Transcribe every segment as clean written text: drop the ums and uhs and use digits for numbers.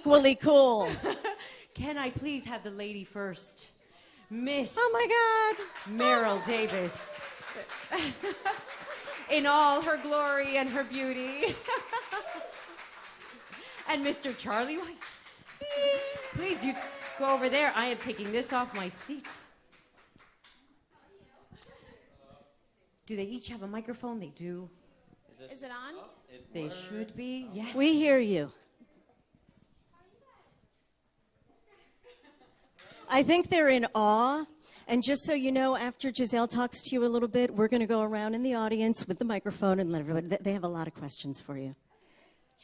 equally cool. Can I please have the lady first? Miss Oh my God. Meryl Davis. In all her glory and her beauty. And Mr. Charlie White. Please, you go over there. I am taking this off my seat. Do they each have a microphone? They do. Is it on? Oh, They should be. Yes. We hear you. I think they're in awe. And just so you know, after Giselle talks to you a little bit, we're going to go around in the audience with the microphone and let everybody. They have a lot of questions for you.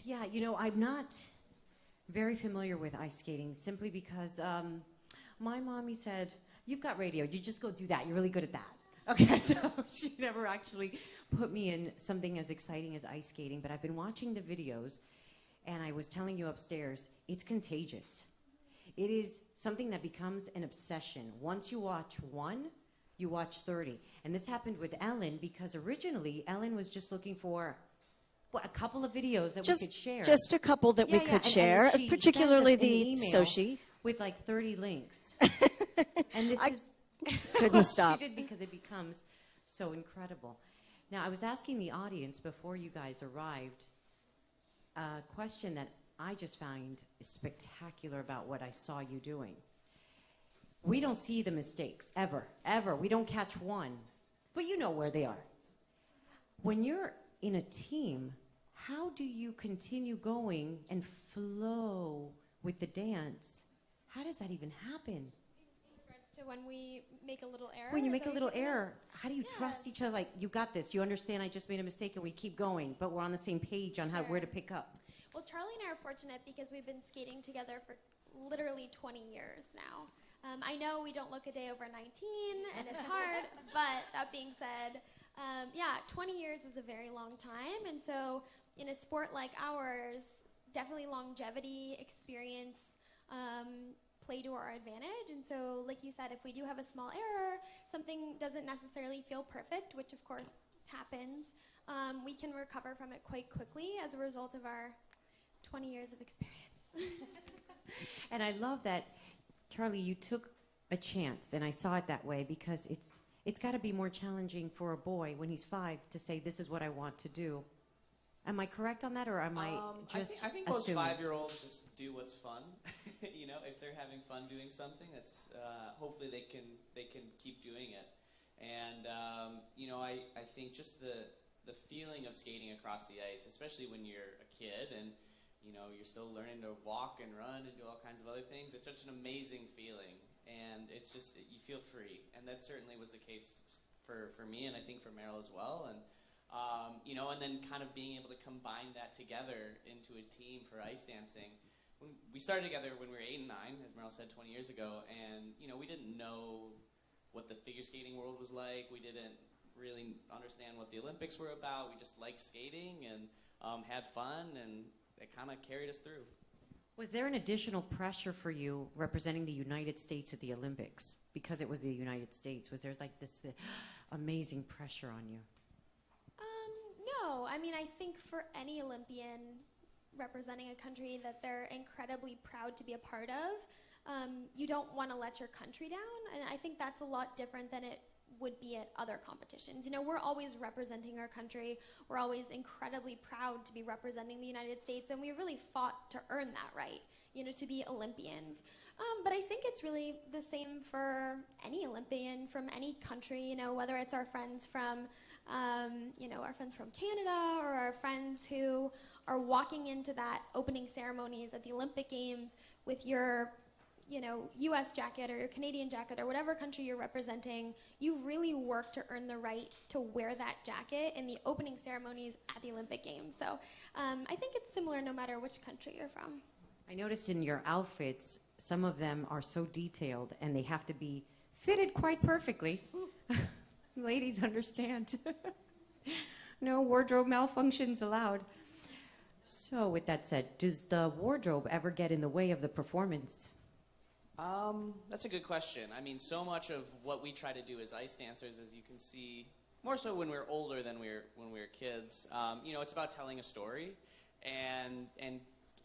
Yeah, you know, I'm not very familiar with ice skating simply because my mommy said, you've got radio, you just go do that, you're really good at that. Okay, so she never actually put me in something as exciting as ice skating, but I've been watching the videos, and I was telling you upstairs, it's contagious. It is something that becomes an obsession. Once you watch one, you watch 30. And this happened with Ellen because originally Ellen was just looking for a couple of videos that we could share. Just a couple that we could share, she particularly sent us an the email Sochi. with like 30 links. And this is couldn't stop. She did because it becomes so incredible. Now, I was asking the audience before you guys arrived a question that I just find spectacular about what I saw you doing. We don't see the mistakes, ever, ever. We don't catch one, but you know where they are. When you're in a team, how do you continue going and flow with the dance? How does that even happen? In regards to when we make a little error? When you make a little error, how do you trust each other? Like, you got this, you understand I just made a mistake and we keep going, but we're on the same page on where to pick up. Well, Charlie and I are fortunate because we've been skating together for literally 20 years now. I know we don't look a day over 19, and it's hard, but that being said, 20 years is a very long time, and so in a sport like ours, definitely longevity, experience play to our advantage, and so like you said, if we do have a small error, something doesn't necessarily feel perfect, which of course happens, we can recover from it quite quickly as a result of our 20 years of experience. And I love that, Charlie, you took a chance, and I saw it that way because it's got to be more challenging for a boy when he's 5 to say, this is what I want to do. Am I correct on that, or am I just I think most assuming? 5-year-olds just do what's fun. You know, if they're having fun doing something, that's hopefully they can keep doing it. And you know, I think just the feeling of skating across the ice, especially when you're a kid and you know you're still learning to walk and run and do all kinds of other things. It's such an amazing feeling, and it's just you feel free, and that certainly was the case for me, and I think for Meryl as well. And you know, and then kind of being able to combine that together into a team for ice dancing. We started together when we were 8 and 9, as Meryl said, 20 years ago, and you know, we didn't know what the figure skating world was like. We didn't really understand what the Olympics were about. We just liked skating and had fun, and it kind of carried us through. Was there an additional pressure for you representing the United States at the Olympics? Because it was the United States, was there like this amazing pressure on you? No, I mean, I think for any Olympian representing a country that they're incredibly proud to be a part of, you don't want to let your country down, and I think that's a lot different than it would be at other competitions. You know, we're always representing our country. We're always incredibly proud to be representing the United States, and we really fought to earn that right, you know, to be Olympians. But I think it's really the same for any Olympian from any country, you know, whether it's our friends from, our friends from Canada or our friends who are walking into that opening ceremonies at the Olympic Games with your, you know, U.S. jacket or your Canadian jacket or whatever country you're representing. You've really worked to earn the right to wear that jacket in the opening ceremonies at the Olympic Games. So I think it's similar no matter which country you're from. I noticed in your outfits, some of them are so detailed and they have to be fitted quite perfectly. Ladies understand. No wardrobe malfunctions allowed. So with that said, does the wardrobe ever get in the way of the performance? That's a good question. I mean, so much of what we try to do as ice dancers, as you can see, more so when we're older than when we were kids, you know, it's about telling a story and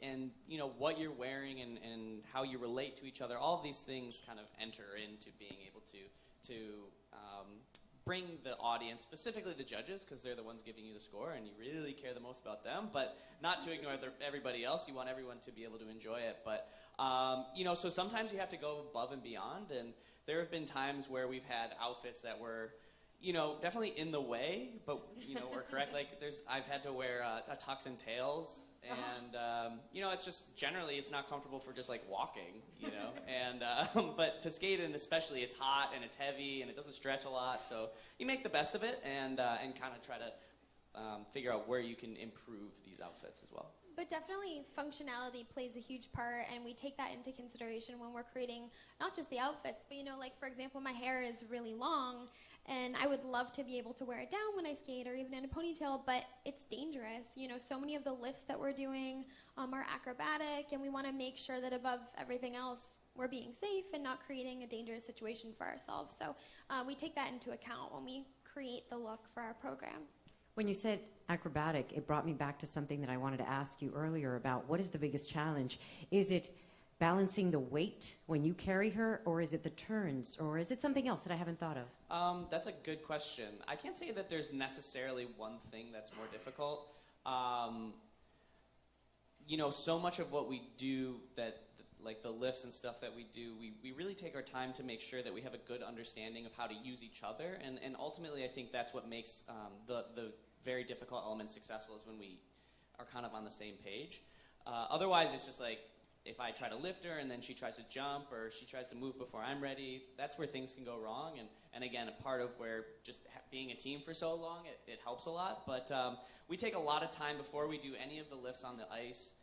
you know, what you're wearing and how you relate to each other, all of these things kind of enter into being able to bring the audience, specifically the judges, because they're the ones giving you the score, and you really care the most about them, but not to ignore everybody else. You want everyone to be able to enjoy it. But, you know, so sometimes you have to go above and beyond, and there have been times where we've had outfits that were, you know, definitely in the way, but, you know, we're correct. Like, I've had to wear a tux and tails, and, you know, it's just, generally, it's not comfortable for just, like, walking, you know, and, but to skate in especially, it's hot, and it's heavy, and it doesn't stretch a lot, so you make the best of it, and kind of try to figure out where you can improve these outfits as well. But definitely functionality plays a huge part, and we take that into consideration when we're creating not just the outfits, but, you know, like, for example, my hair is really long, and I would love to be able to wear it down when I skate or even in a ponytail, but it's dangerous. You know, so many of the lifts that we're doing are acrobatic, and we want to make sure that above everything else, we're being safe and not creating a dangerous situation for ourselves. So we take that into account when we create the look for our programs. When you said acrobatic, it brought me back to something that I wanted to ask you earlier about what is the biggest challenge? Is it balancing the weight when you carry her, or is it the turns, or is it something else that I haven't thought of? That's a good question. I can't say that there's necessarily one thing that's more difficult. You know, so much of what we do like the lifts and stuff that we do, we really take our time to make sure that we have a good understanding of how to use each other, and ultimately I think that's what makes the very difficult elements successful, is when we are kind of on the same page. Otherwise, it's just like, if I try to lift her and then she tries to jump or she tries to move before I'm ready, that's where things can go wrong. And again, a part of where just being a team for so long, it helps a lot. But we take a lot of time before we do any of the lifts on the ice.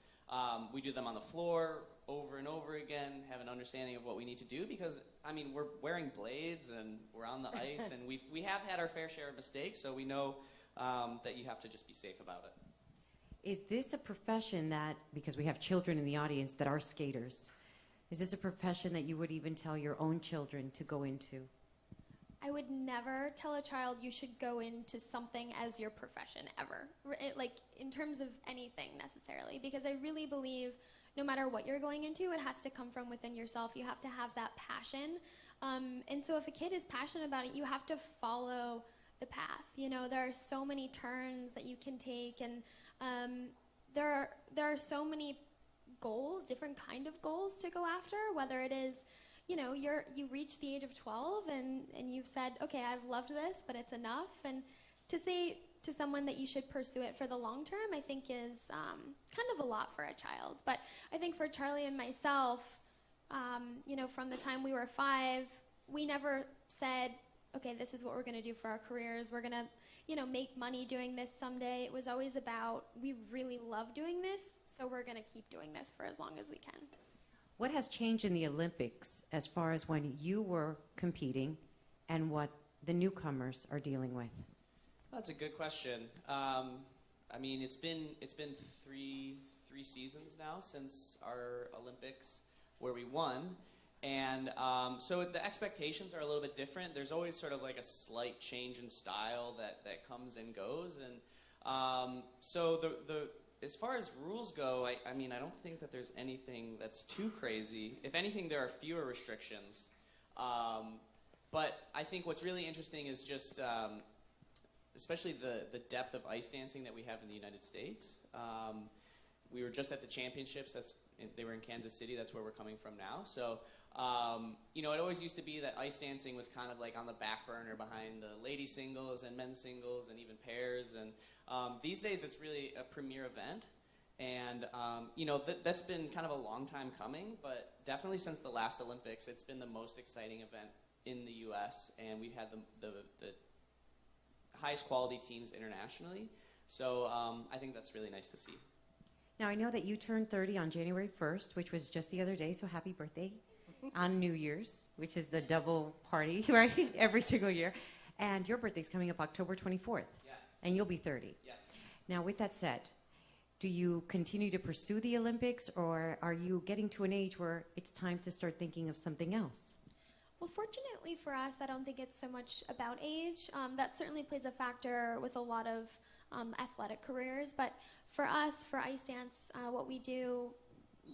We do them on the floor over and over again, have an understanding of what we need to do, because, I mean, we're wearing blades and we're on the ice, and we have had our fair share of mistakes, so we know that you have to just be safe about it. Is this a profession that, because we have children in the audience that are skaters, is this a profession that you would even tell your own children to go into? I would never tell a child you should go into something as your profession ever, like in terms of anything necessarily, because I really believe no matter what you're going into, it has to come from within yourself. You have to have that passion. And so if a kid is passionate about it, you have to follow the path. You know, there are so many turns that you can take, and there are so many goals, different kind of goals to go after, whether it is, you know, you reach the age of 12 and you've said, okay, I've loved this, but it's enough. And to say to someone that you should pursue it for the long term, I think is kind of a lot for a child. But I think for Charlie and myself, you know, from the time we were 5, we never said, okay, this is what we're going to do for our careers. We're going to, you know, make money doing this someday. It was always about, we really love doing this, so we're going to keep doing this for as long as we can. What has changed in the Olympics as far as when you were competing and what the newcomers are dealing with? That's a good question. I mean, it's been three seasons now since our Olympics where we won, and so the expectations are a little bit different. There's always sort of like a slight change in style that comes and goes, and so the as far as rules go, I mean, I don't think that there's anything that's too crazy. If anything, there are fewer restrictions, but I think what's really interesting is just especially the depth of ice dancing that we have in the United States. We were just at the championships. They were in Kansas City. That's where we're coming from now. So, you know, it always used to be that ice dancing was kind of like on the back burner behind the lady singles and men's singles and even pairs. And these days, it's really a premier event. And, you know, that's been kind of a long time coming. But definitely since the last Olympics, it's been the most exciting event in the U.S. And we've had the highest quality teams internationally. So I think that's really nice to see. Now, I know that you turned 30 on January 1st, which was just the other day, so happy birthday on New Year's, which is the double party, right, every single year. And your birthday's coming up October 24th. Yes. And you'll be 30. Yes. Now, with that said, do you continue to pursue the Olympics, or are you getting to an age where it's time to start thinking of something else? Well, fortunately for us, I don't think it's so much about age. That certainly plays a factor with a lot of athletic careers. But for us, for ice dance, what we do,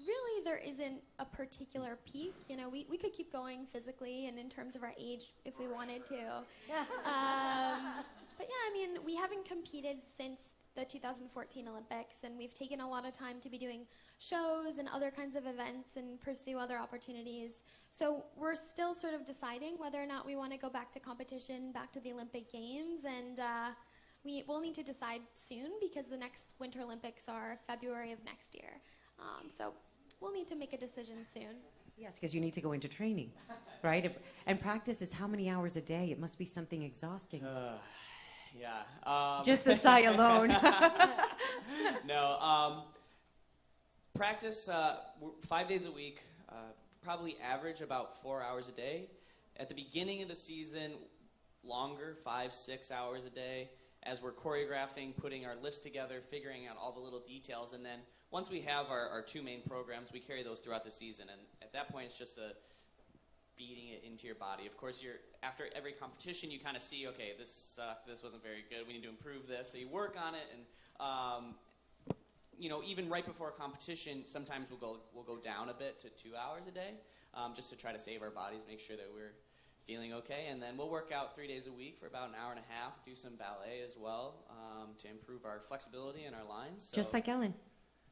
really there isn't a particular peak. You know, we could keep going physically and in terms of our age if we wanted to. But yeah, I mean, we haven't competed since the 2014 Olympics, and we've taken a lot of time to be doing shows and other kinds of events and pursue other opportunities. So we're still sort of deciding whether or not we want to go back to competition, back to the Olympic Games, and we'll need to decide soon because the next Winter Olympics are February of next year. So we'll need to make a decision soon. Yes, because you need to go into training, right? And practice is how many hours a day? It must be something exhausting. Yeah. Just the sigh alone. No. Practice 5 days a week, probably average about 4 hours a day. At the beginning of the season, longer, 5-6 hours a day, as we're choreographing, putting our lifts together, figuring out all the little details, and then once we have our two main programs, we carry those throughout the season, and at that point it's just beating it into your body. Of course, after every competition, you kind of see, okay, this sucked, this wasn't very good, we need to improve this, so you work on it, and you know, even right before a competition, sometimes we'll go down a bit to 2 hours a day, just to try to save our bodies, make sure that we're feeling okay, and then we'll work out 3 days a week for about an hour and a half, do some ballet as well, to improve our flexibility and our lines. So Just like Ellen.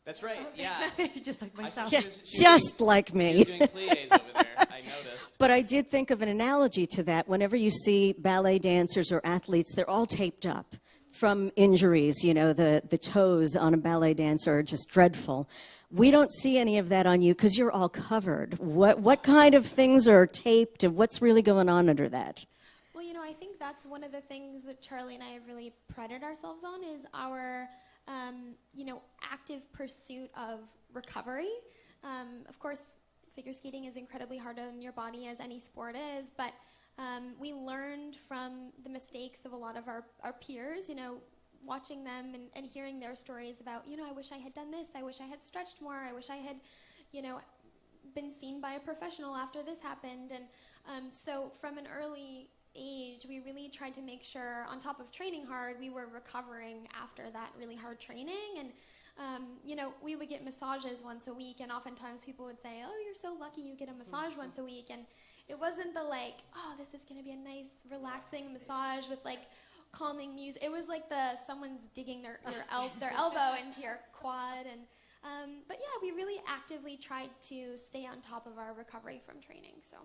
that's right, yeah. Just like myself. Yeah, just like She me. was doing plies over there, I noticed. But I did think of an analogy to that. Whenever you see ballet dancers or athletes, they're all taped up from injuries. You know, the toes on a ballet dancer are just dreadful. We don't see any of that on you because you're all covered. What kind of things are taped and what's really going on under that? Well, you know, I think that's one of the things that Charlie and I have really prided ourselves on is our, you know, active pursuit of recovery. Of course, figure skating is incredibly hard on your body, as any sport is, but we learned from the mistakes of a lot of our peers, you know, watching them and hearing their stories about, you know, I wish I had done this, I wish I had stretched more, I wish I had, you know, been seen by a professional after this happened. And so from an early age, we really tried to make sure, on top of training hard, we were recovering after that really hard training. And you know, we would get massages once a week, and oftentimes people would say, oh, you're so lucky you get a massage once a week. And it wasn't the like, oh, this is going to be a nice, relaxing massage with like calming music. It was like someone's digging their elbow into your quad. And but yeah, we really actively tried to stay on top of our recovery from training. So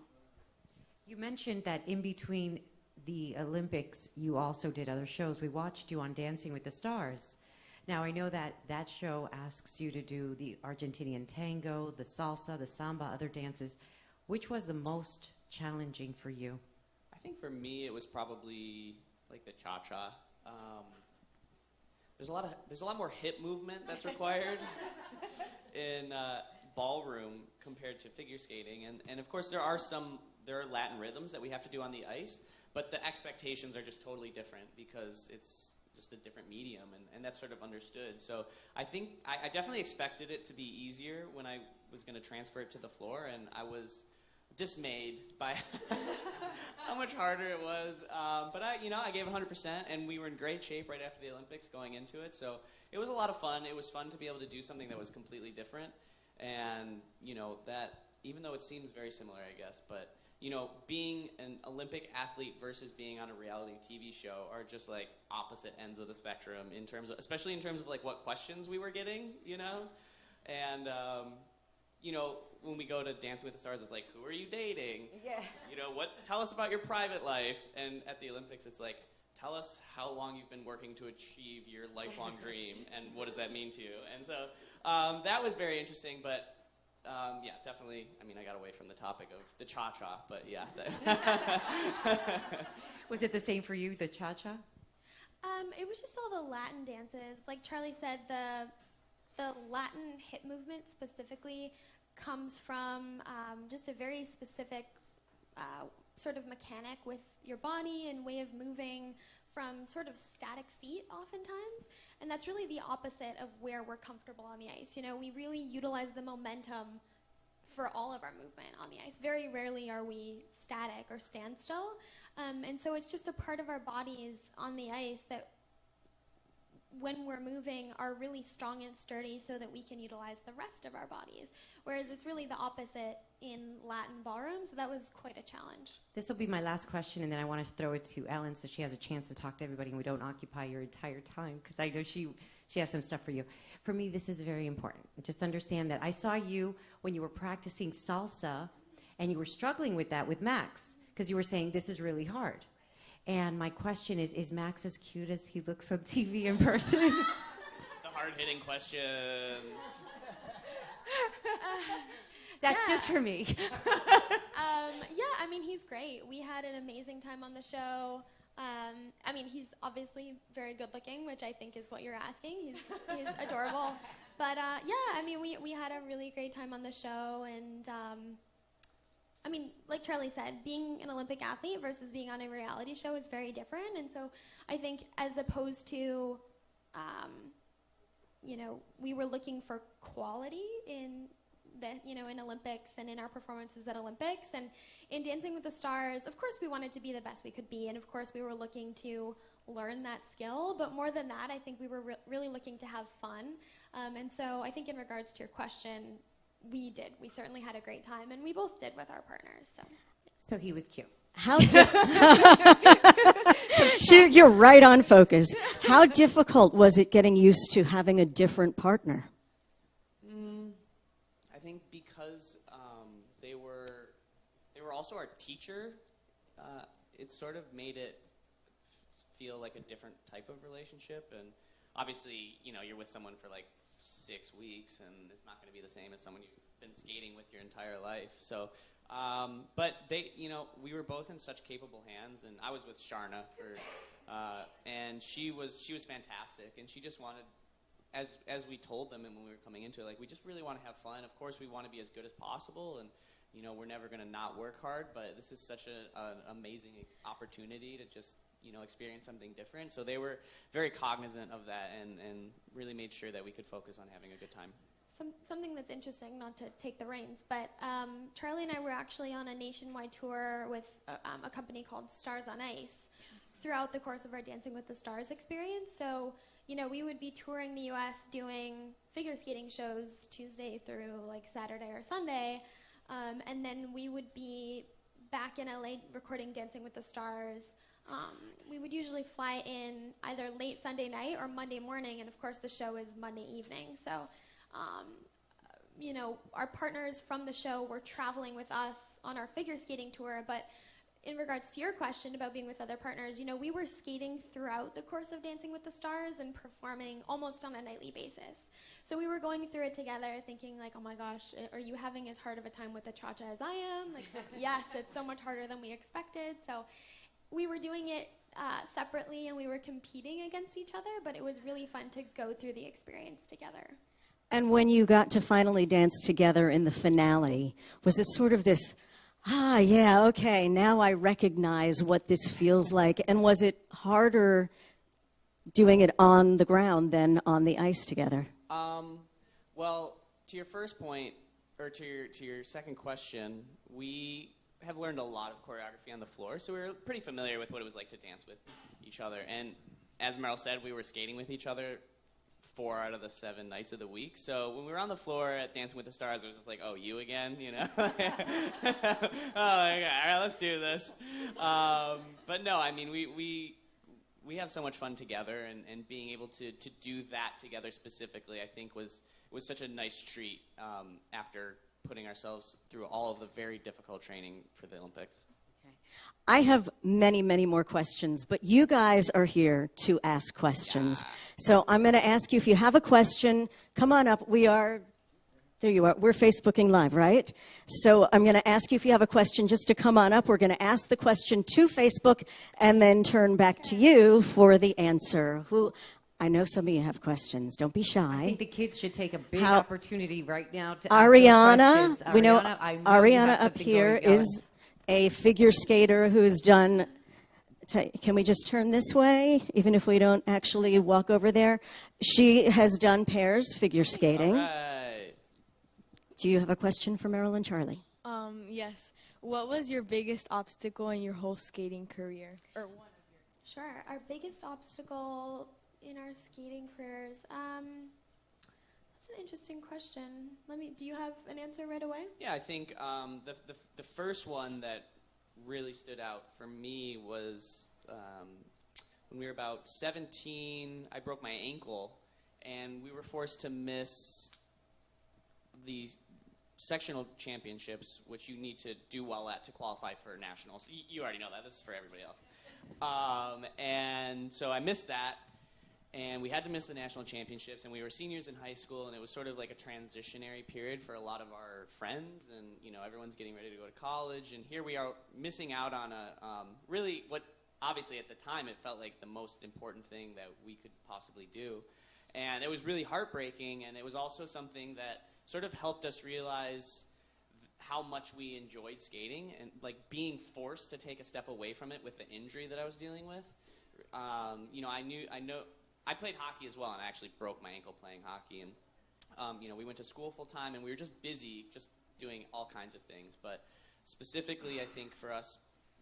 You mentioned that in between the Olympics, you also did other shows. We watched you on Dancing with the Stars. Now, I know that that show asks you to do the Argentinian tango, the salsa, the samba, other dances. Which was the most challenging for you? I think for me, it was probably like the cha-cha. There's a lot more hip movement that's required in ballroom compared to figure skating, and of course there are Latin rhythms that we have to do on the ice, but the expectations are just totally different because it's just a different medium, and that's sort of understood. So I think I definitely expected it to be easier when I was going to transfer it to the floor, and I was dismayed by how much harder it was. But I gave 100%, and we were in great shape right after the Olympics going into it. So it was a lot of fun. It was fun to be able to do something that was completely different, and that even though it seems very similar, I guess, but being an Olympic athlete versus being on a reality TV show are just like opposite ends of the spectrum especially in terms of like what questions we were getting, and when we go to Dancing with the Stars, it's like, who are you dating? Yeah. Tell us about your private life. And at the Olympics, it's like, tell us how long you've been working to achieve your lifelong dream, and what does that mean to you? And so that was very interesting, but yeah, definitely, I got away from the topic of the cha-cha, but yeah. Was it the same for you, the cha-cha? It was just all the Latin dances. Like Charlie said, the Latin hip movement specifically comes from just a very specific sort of mechanic with your body and way of moving from sort of static feet oftentimes. And that's really the opposite of where we're comfortable on the ice. We really utilize the momentum for all of our movement on the ice. Very rarely are we static or standstill. And so it's just a part of our bodies on the ice that when we're moving are really strong and sturdy so that we can utilize the rest of our bodies. Whereas it's really the opposite in Latin ballroom, so that was quite a challenge. This will be my last question, and then I want to throw it to Ellen so she has a chance to talk to everybody and we don't occupy your entire time, because I know she has some stuff for you. For me, this is very important. Just understand that I saw you when you were practicing salsa, and you were struggling with that with Max, because you were saying, this is really hard. And my question is Max as cute as he looks on TV in person? The hard-hitting questions. That's just for me. I mean, he's great. We had an amazing time on the show. I mean, he's obviously very good looking, which I think is what you're asking. He's adorable. But I mean, we had a really great time on the show. And I mean, like Charlie said, being an Olympic athlete versus being on a reality show is very different. And so I think as opposed to, we were looking for quality in in Olympics and in our performances at Olympics. And in Dancing with the Stars, of course, we wanted to be the best we could be. And of course, we were looking to learn that skill. But more than that, I think we were really looking to have fun. And so I think in regards to your question, we did. We certainly had a great time. And we both did with our partners. So he was cute. You're right on focus. How difficult was it getting used to having a different partner? I think because they were also our teacher, it sort of made it feel like a different type of relationship. And obviously, you're with someone for like 6 weeks, and it's not going to be the same as someone you've been skating with your entire life. So, but they, we were both in such capable hands, and I was with Sharna and she was fantastic, and she just wanted, as we told them and when we were coming into it, like, we just really want to have fun. Of course, we want to be as good as possible, and we're never going to not work hard, but this is such an amazing opportunity to just experience something different. So they were very cognizant of that and really made sure that we could focus on having a good time. Something that's interesting, not to take the reins, but Charlie and I were actually on a nationwide tour with a company called Stars on Ice throughout the course of our Dancing with the Stars experience. So, we would be touring the U.S. doing figure skating shows Tuesday through like Saturday or Sunday, and then we would be back in LA recording Dancing with the Stars. We would usually fly in either late Sunday night or Monday morning, and of course the show is Monday evening. So, our partners from the show were traveling with us on our figure skating tour, but in regards to your question about being with other partners, we were skating throughout the course of Dancing with the Stars and performing almost on a nightly basis. So we were going through it together thinking like, oh my gosh, are you having as hard of a time with the cha-cha as I am? Like, yes, it's so much harder than we expected. So we were doing it separately and we were competing against each other, but it was really fun to go through the experience together. And when you got to finally dance together in the finale, was it sort of this, yeah, okay, now I recognize what this feels like? And was it harder doing it on the ground than on the ice together? Well, to your first point, or to your second question, we have learned a lot of choreography on the floor, so we were pretty familiar with what it was like to dance with each other. And as Meryl said, we were skating with each other 4 out of the 7 nights of the week. So when we were on the floor at Dancing with the Stars, it was just like, oh, you again, Oh, okay, all right, let's do this. But no, I mean, we have so much fun together, and being able to do that together specifically, I think was such a nice treat after putting ourselves through all of the very difficult training for the Olympics. Okay. I have many, many more questions, but you guys are here to ask questions. Yeah. So I'm going to ask you, if you have a question, come on up. There you are. We're Facebooking Live, right? So I'm going to ask you if you have a question just to come on up. We're going to ask the question to Facebook and then turn back to you for the answer. I know some of you have questions. Don't be shy. I think the kids should take a big opportunity right now to Ariana, ask those questions. we know Ariana up here is a figure skater who's done, can we just turn this way, even if we don't actually walk over there? She has done pairs figure skating. All right. Do you have a question for Meryl and Charlie? Yes. What was your biggest obstacle in your whole skating career? Or one of your? Sure. Our biggest obstacle in our skating careers? That's an interesting question. Do you have an answer right away? Yeah, I think the first one that really stood out for me was when we were about 17. I broke my ankle, and we were forced to miss the sectional championships, which you need to do well at to qualify for nationals. You already know that. This is for everybody else. And so I missed that, and we had to miss the national championships, and we were seniors in high school, and it was sort of like a transitionary period for a lot of our friends, and everyone's getting ready to go to college, and here we are missing out on a really what obviously at the time it felt like the most important thing that we could possibly do. And it was really heartbreaking, and it was also something that sort of helped us realize how much we enjoyed skating, and like being forced to take a step away from it with the injury that I was dealing with. I played hockey as well, and I actually broke my ankle playing hockey. And we went to school full time, and we were just busy, just doing all kinds of things. But specifically, I think for us,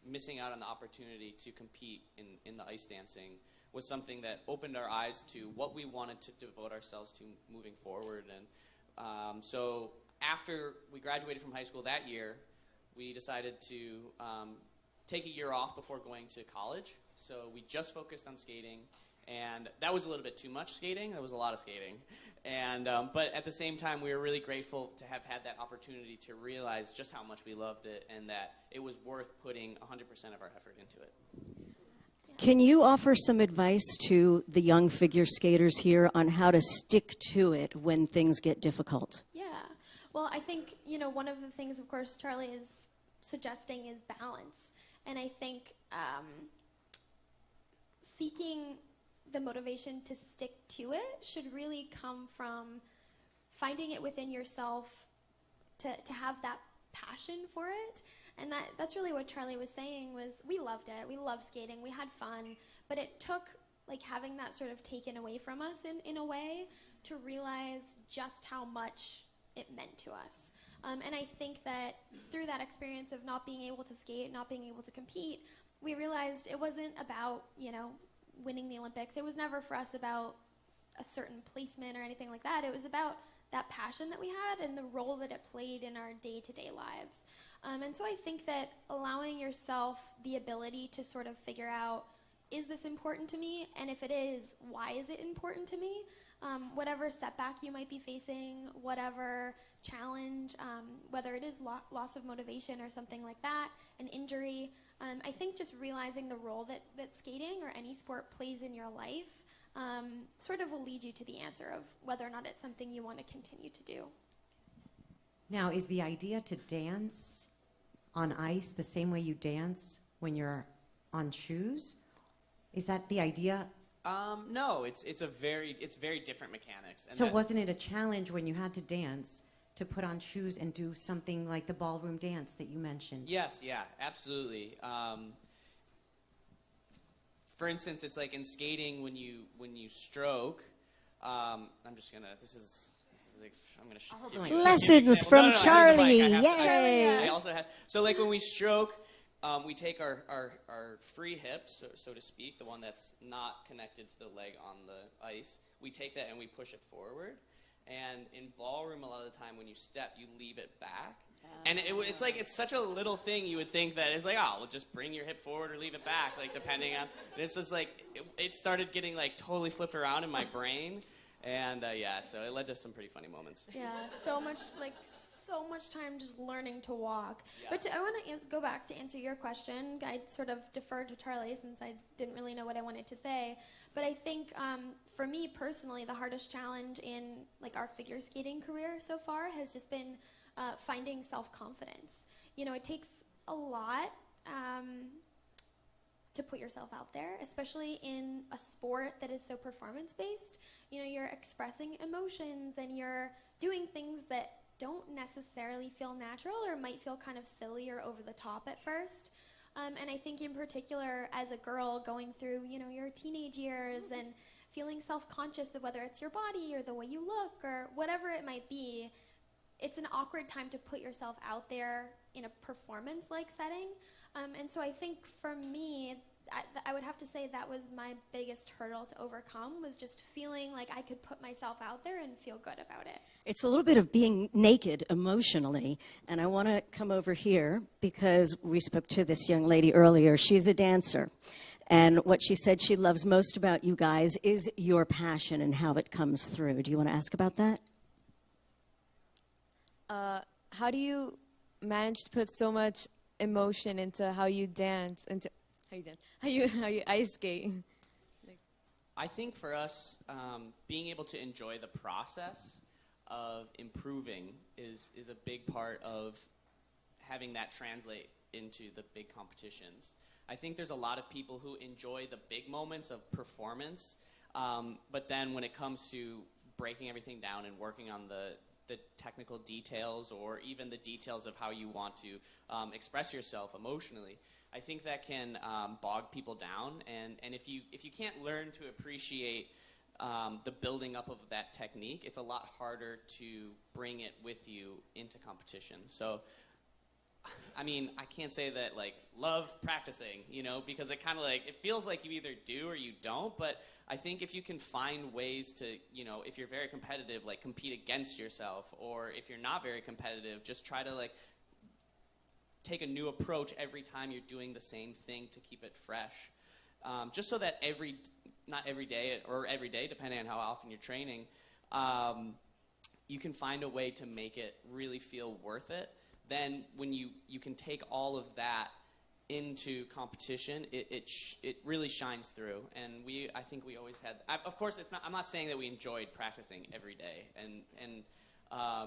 missing out on the opportunity to compete in the ice dancing was something that opened our eyes to what we wanted to devote ourselves to moving forward. And so after we graduated from high school that year, we decided to take a year off before going to college. So we just focused on skating, and that was a little bit too much skating. That was a lot of skating. And but at the same time, we were really grateful to have had that opportunity to realize just how much we loved it, and that it was worth putting 100% of our effort into it. Can you offer some advice to the young figure skaters here on how to stick to it when things get difficult? Yeah. Well, I think, one of the things, of course, Charlie is suggesting is balance. And I think seeking the motivation to stick to it should really come from finding it within yourself to have that passion for it. And that's really what Charlie was saying was we loved it. We loved skating. We had fun. But it took like having that sort of taken away from us in a way to realize just how much it meant to us. And I think that through that experience of not being able to skate, not being able to compete, we realized it wasn't about, winning the Olympics. It was never for us about a certain placement or anything like that. It was about that passion that we had and the role that it played in our day-to-day lives. And so I think that allowing yourself the ability to sort of figure out, is this important to me? And if it is, why is it important to me? Whatever setback you might be facing, whatever challenge, whether it is loss of motivation or something like that, an injury, I think just realizing the role that skating or any sport plays in your life sort of will lead you to the answer of whether or not it's something you want to continue to do. Now, is the idea to dance on ice the same way you dance when you're on shoes? Is that the idea? No, it's very different mechanics. And so wasn't it a challenge when you had to dance to put on shoes and do something like the ballroom dance that you mentioned? Yes, yeah, absolutely. For instance, it's like in skating when you stroke. I'm gonna lessons from Charlie. Yay! I also had so like when we stroke. We take our free hip, so to speak, the one that's not connected to the leg on the ice. We take that and we push it forward. And in ballroom, a lot of the time when you step, you leave it back. And it's like it's such a little thing. You would think that it's like, oh, well, just bring your hip forward or leave it back, like depending on. And it's just like it started getting like totally flipped around in my brain, and so it led to some pretty funny moments. Yeah, so much time just learning to walk. Yeah. But I want to go back to answer your question. I sort of deferred to Charlie since I didn't really know what I wanted to say. But I think for me personally, the hardest challenge in like our figure skating career so far has just been finding self-confidence. It takes a lot to put yourself out there, especially in a sport that is so performance-based. You're expressing emotions and you're doing things that don't necessarily feel natural or might feel kind of silly or over the top at first. And I think in particular as a girl going through, your teenage years and feeling self-conscious of whether it's your body or the way you look or whatever it might be, it's an awkward time to put yourself out there in a performance-like setting. And so I think for me, I would have to say that was my biggest hurdle to overcome, was just feeling like I could put myself out there and feel good about it. It's a little bit of being naked emotionally. And I want to come over here because we spoke to this young lady earlier. She's a dancer. And what she said she loves most about you guys is your passion and how it comes through. Do you want to ask about that? How do you manage to put so much emotion into how you dance, how you ice skate? I think for us, being able to enjoy the process of improving is a big part of having that translate into the big competitions. I think there's a lot of people who enjoy the big moments of performance, but then when it comes to breaking everything down and working on the technical details, or even the details of how you want to express yourself emotionally, I think that can bog people down. And if you can't learn to appreciate the building up of that technique, it's a lot harder to bring it with you into competition. So, I mean, I can't say that, like, love practicing, you know, because it kind of like, it feels like you either do or you don't, but I think if you can find ways to, you know, if you're very competitive, like, compete against yourself, or if you're not very competitive, just try to, like, take a new approach every time you're doing the same thing to keep it fresh. Just so that not every day, or every day, depending on how often you're training, you can find a way to make it really feel worth it. Then when you can take all of that into competition, it really shines through. And I think we always had, of course, I'm not saying that we enjoyed practicing every day. And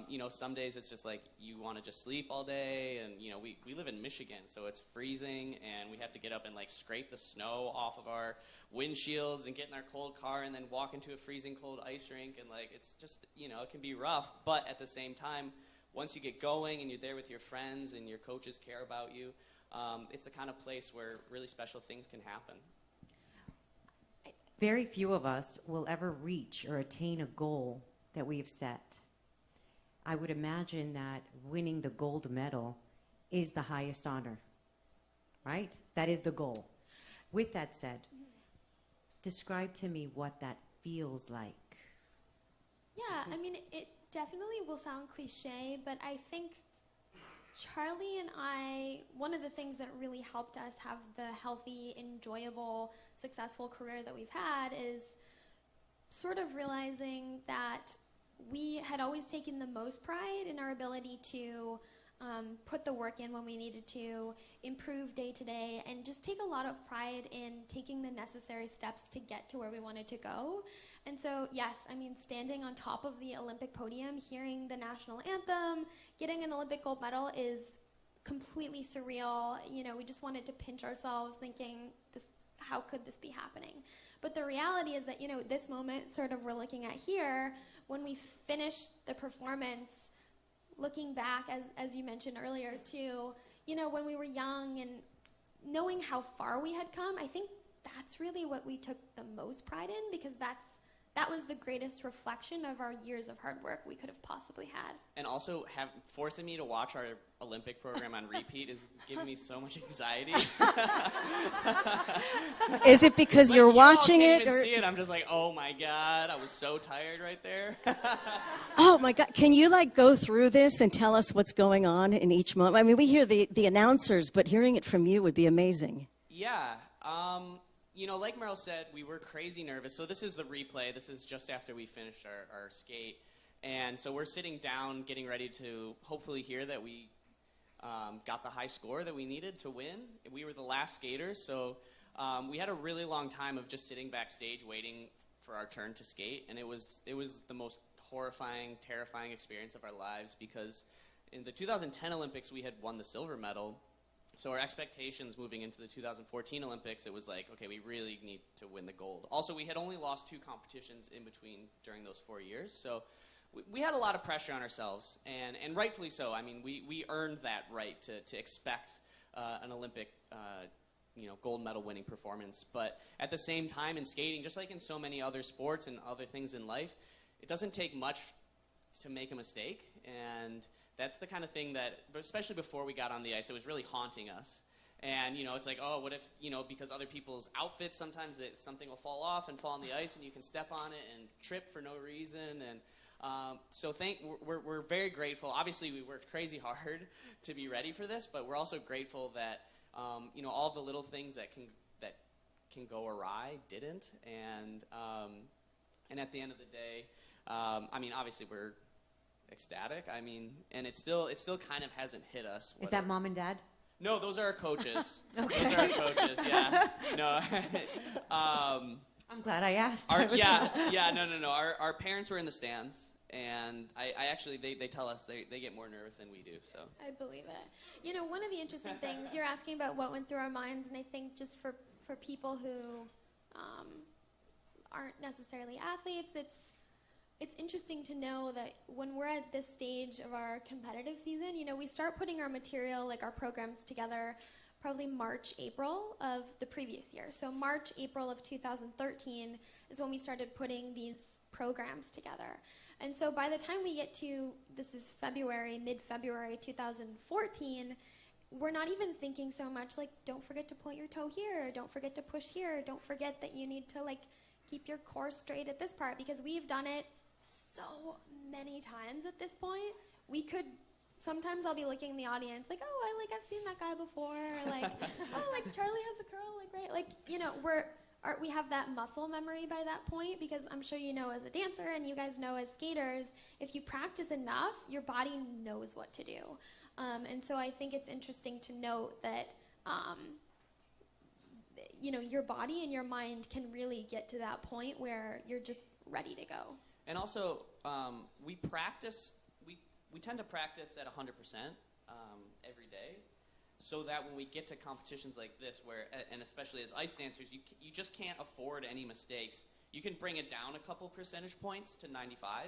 you know, some days it's just like you want to just sleep all day. And, you know, we live in Michigan, so it's freezing, and we have to get up and, like, scrape the snow off of our windshields and get in our cold car and then walk into a freezing cold ice rink. And, like, it's just, you know, it can be rough. But at the same time, once you get going and you're there with your friends and your coaches care about you, it's the kind of place where really special things can happen. Very few of us will ever reach or attain a goal that we have set. I would imagine that winning the gold medal is the highest honor, right? That is the goal. With that said, describe to me what that feels like. Yeah, I mean, it definitely will sound cliche, but I think Charlie and I, one of the things that really helped us have the healthy, enjoyable, successful career that we've had is sort of realizing that we had always taken the most pride in our ability to put the work in when we needed to, improve day to day, and just take a lot of pride in taking the necessary steps to get to where we wanted to go. And so, yes, I mean, standing on top of the Olympic podium, hearing the national anthem, getting an Olympic gold medal is completely surreal. You know, we just wanted to pinch ourselves thinking, how could this be happening? But the reality is that, you know, this moment sort of we're looking at here, when we finished the performance, looking back, as you mentioned earlier too, you know, when we were young and knowing how far we had come, I think that's really what we took the most pride in, because that was the greatest reflection of our years of hard work we could have possibly had. And also, forcing me to watch our Olympic program on repeat is giving me so much anxiety. Is it because like, you're watching can't it? even Or see it. I'm just like, oh my God, I was so tired right there. oh my God, can you, like, go through this and tell us what's going on in each moment? I mean, we hear the announcers, but hearing it from you would be amazing. Yeah. You know, like Meryl said, we were crazy nervous. So this is the replay. This is just after we finished our skate. And so we're sitting down, getting ready to hopefully hear that we got the high score that we needed to win. We were the last skaters, so we had a really long time of just sitting backstage waiting for our turn to skate. And it was the most horrifying, terrifying experience of our lives, because in the 2010 Olympics, we had won the silver medal. So our expectations moving into the 2014 Olympics, it was like, okay, we really need to win the gold. Also, we had only lost 2 competitions in between during those 4 years. So we had a lot of pressure on ourselves, and rightfully so. I mean, we earned that right to expect an Olympic gold medal winning performance. But at the same time, in skating, just like in so many other sports and other things in life, it doesn't take much to make a mistake. And that's the kind of thing that, especially before we got on the ice, it was really haunting us. And, you know, it's like, oh, what if, you know, because other people's outfits, sometimes something will fall off and fall on the ice and you can step on it and trip for no reason. And so we're very grateful. Obviously, we worked crazy hard to be ready for this, but we're also grateful that, you know, all the little things that can go awry didn't. And at the end of the day, I mean, obviously we're ecstatic. I mean, and it still kind of hasn't hit us. Is that mom and dad? No, those are our coaches. Okay. Those are our coaches. Yeah. No. I'm glad I asked. No. Our parents were in the stands, and I actually they tell us they get more nervous than we do. So I believe it. You know, one of the interesting things you're asking about what went through our minds, and I think just for people who aren't necessarily athletes, it's interesting to know that when we're at this stage of our competitive season, you know, we start putting our material, like our programs together, probably March, April of the previous year. So March, April of 2013 is when we started putting these programs together. And so by the time we get to, this is February, mid-February 2014, we're not even thinking so much like, don't forget to point your toe here, don't forget to push here, don't forget that you need to like keep your core straight at this part, because we've done it so many times at this point. We could, sometimes I'll be looking in the audience like, oh, I've seen that guy before, or like, oh, like Charlie has a curl, like, right, like, you know, we have that muscle memory by that point, because I'm sure you know as a dancer, and you guys know as skaters, if you practice enough, your body knows what to do. And so I think it's interesting to note that, you know, your body and your mind can really get to that point where you're just ready to go. and also we tend to practice at 100% every day, so that when we get to competitions like this, where and especially as ice dancers, you just can't afford any mistakes. You can bring it down a couple percentage points to 95.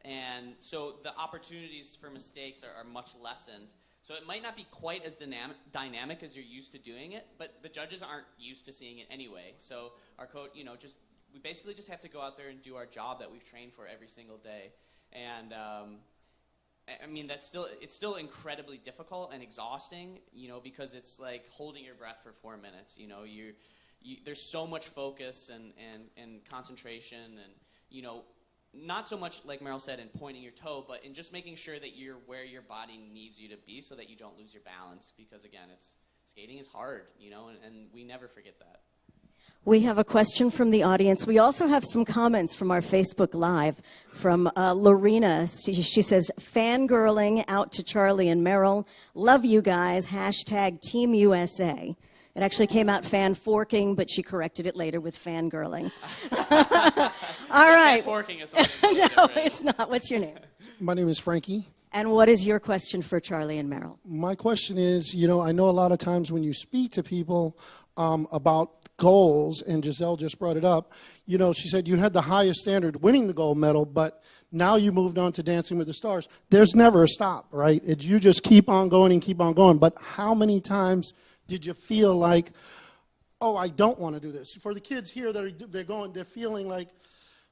And so the opportunities for mistakes are much lessened. So it might not be quite as dynamic as you're used to doing it, but the judges aren't used to seeing it anyway. So our coach, you know, we basically just have to go out there and do our job that we've trained for every single day. And I mean, it's still incredibly difficult and exhausting, you know, because it's like holding your breath for 4 minutes. You know, there's so much focus and concentration, and, you know, not so much, like Meryl said, in pointing your toe, but in just making sure that you're where your body needs you to be, so that you don't lose your balance. Because again, skating is hard, you know, and we never forget that. We have a question from the audience. We also have some comments from our Facebook Live from Lorena. She says, fangirling out to Charlie and Meryl. Love you guys. # Team USA. It actually came out fan forking, but she corrected it later with fangirling. All right. Fan forking is something No, different. it's not. What's your name? My name is Frankie. And what is your question for Charlie and Meryl? My question is, you know, I know a lot of times when you speak to people about goals, and Giselle just brought it up, you know, she said you had the highest standard winning the gold medal, but now you moved on to Dancing with the Stars. There's never a stop, right? You just keep on going and keep on going. But how many times did you feel like, oh, I don't want to do this? For the kids here, they're feeling like,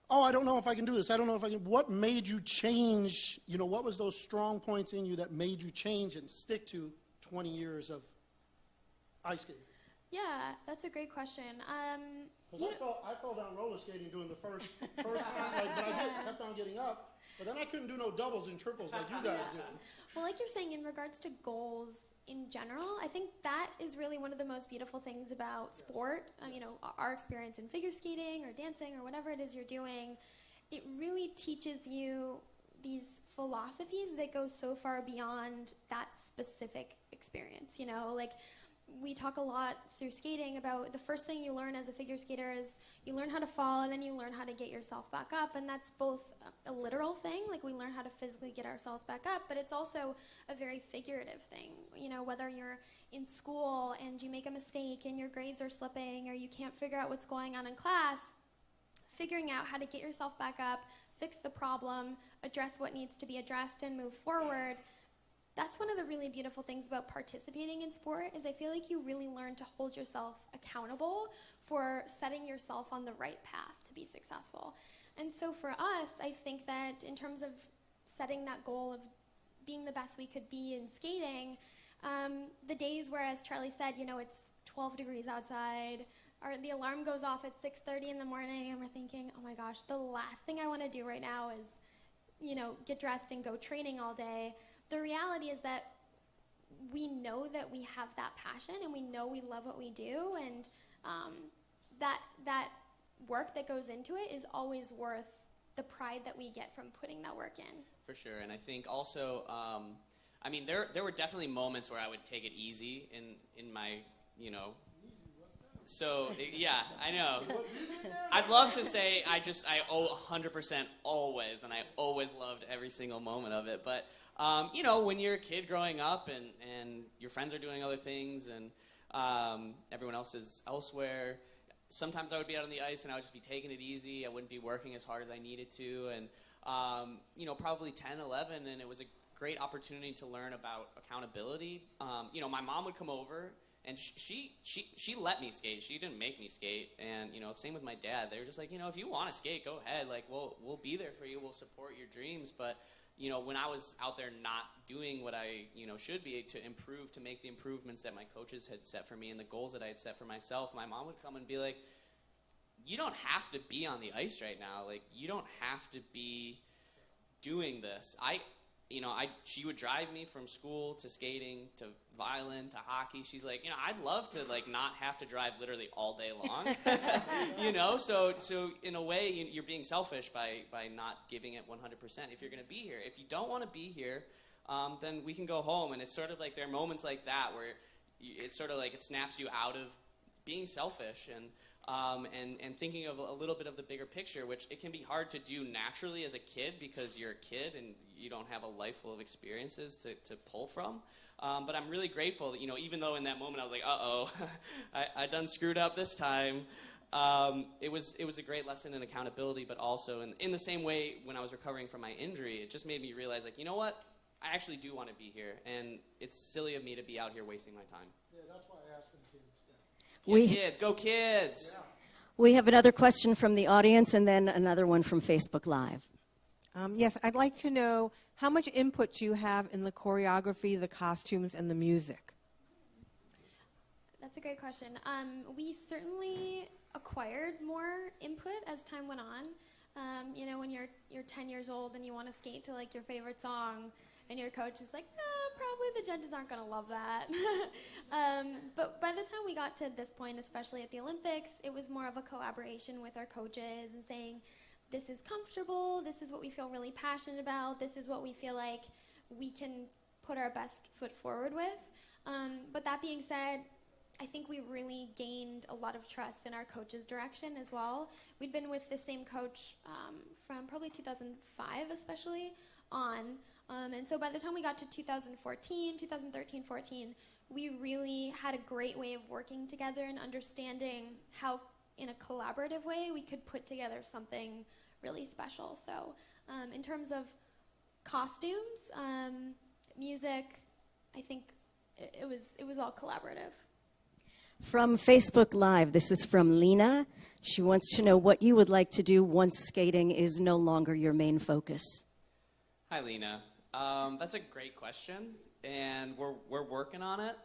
oh, I don't know if I can do this. I don't know if I can. What made you change? You know, what was those strong points in you that made you change and stick to 20 years of ice skating? Yeah, that's a great question. Because I fell down roller skating doing the first time, but I kept on getting up. But then I couldn't do no doubles and triples like you guys do. Well, like you're saying, in regards to goals in general, I think that is really one of the most beautiful things about sport. You know, our experience in figure skating or dancing or whatever it is you're doing, it really teaches you these philosophies that go so far beyond that specific experience. You know, like, we talk a lot through skating about the first thing you learn as a figure skater is you learn how to fall, and then you learn how to get yourself back up. And that's both a literal thing, like we learn how to physically get ourselves back up, but it's also a very figurative thing. You know, whether you're in school and you make a mistake and your grades are slipping, or you can't figure out what's going on in class, figuring out how to get yourself back up, fix the problem, address what needs to be addressed, and move forward. That's one of the really beautiful things about participating in sport, is I feel like you really learn to hold yourself accountable for setting yourself on the right path to be successful. And so for us, I think that in terms of setting that goal of being the best we could be in skating, the days where, as Charlie said, it's 12 degrees outside, or the alarm goes off at 6:30 in the morning, and we're thinking, oh my gosh, the last thing I want to do right now is, get dressed and go training all day. The reality is that we know that we have that passion, and we know we love what we do, and that work that goes into it is always worth the pride that we get from putting that work in. For sure, and I think also, there were definitely moments where I would take it easy in my, So, yeah, I know. I'd love to say I owe 100% always, and I always loved every single moment of it. But, when you're a kid growing up and your friends are doing other things and everyone else is elsewhere, sometimes I would be out on the ice and I would just be taking it easy. I wouldn't be working as hard as I needed to. And, probably 10, 11, and it was a great opportunity to learn about accountability. My mom would come over, and she let me skate. She didn't make me skate. And, same with my dad. They were just like, if you want to skate, go ahead. Like, we'll be there for you. We'll support your dreams. But, when I was out there not doing what I, should be to improve, to make the improvements that my coaches had set for me and the goals that I had set for myself, my mom would come and be like, you don't have to be on the ice right now. Like, you don't have to be doing this. She would drive me from school to skating to violin to hockey. She's like, I'd love to not have to drive literally all day long. So in a way, you're being selfish by not giving it 100% if you're going to be here. If you don't want to be here, then we can go home. And it's sort of like there are moments like that where it's sort of like it snaps you out of being selfish and thinking of a little bit of the bigger picture, which it can be hard to do naturally as a kid because you're a kid and you don't have a life full of experiences to pull from. But I'm really grateful that, even though in that moment I was like, uh-oh, I done screwed up this time, it was a great lesson in accountability, but also in the same way when I was recovering from my injury, it just made me realize, like, you know what? I actually do want to be here, and it's silly of me to be out here wasting my time. Yeah, that's why I asked for the kids. Kids, go kids! Yeah. We have another question from the audience and then another one from Facebook Live. Yes, I'd like to know how much input you have in the choreography, the costumes, and the music. That's a great question. We certainly acquired more input as time went on. When you're 10 years old and you want to skate to like your favorite song, and your coach is like, probably the judges aren't going to love that. But by the time we got to this point, especially at the Olympics, it was more of a collaboration with our coaches and saying, this is comfortable, this is what we feel really passionate about, this is what we feel like we can put our best foot forward with. But that being said, I think we really gained a lot of trust in our coach's direction as well. We'd been with the same coach from probably 2005 especially on. And so by the time we got to 2013, 14, we really had a great way of working together and understanding how, in a collaborative way, we could put together something really special. So in terms of costumes, music, I think it was all collaborative. From Facebook Live, this is from Lena. She wants to know what you would like to do once skating is no longer your main focus. Hi, Lena. That's a great question, and we're working on it.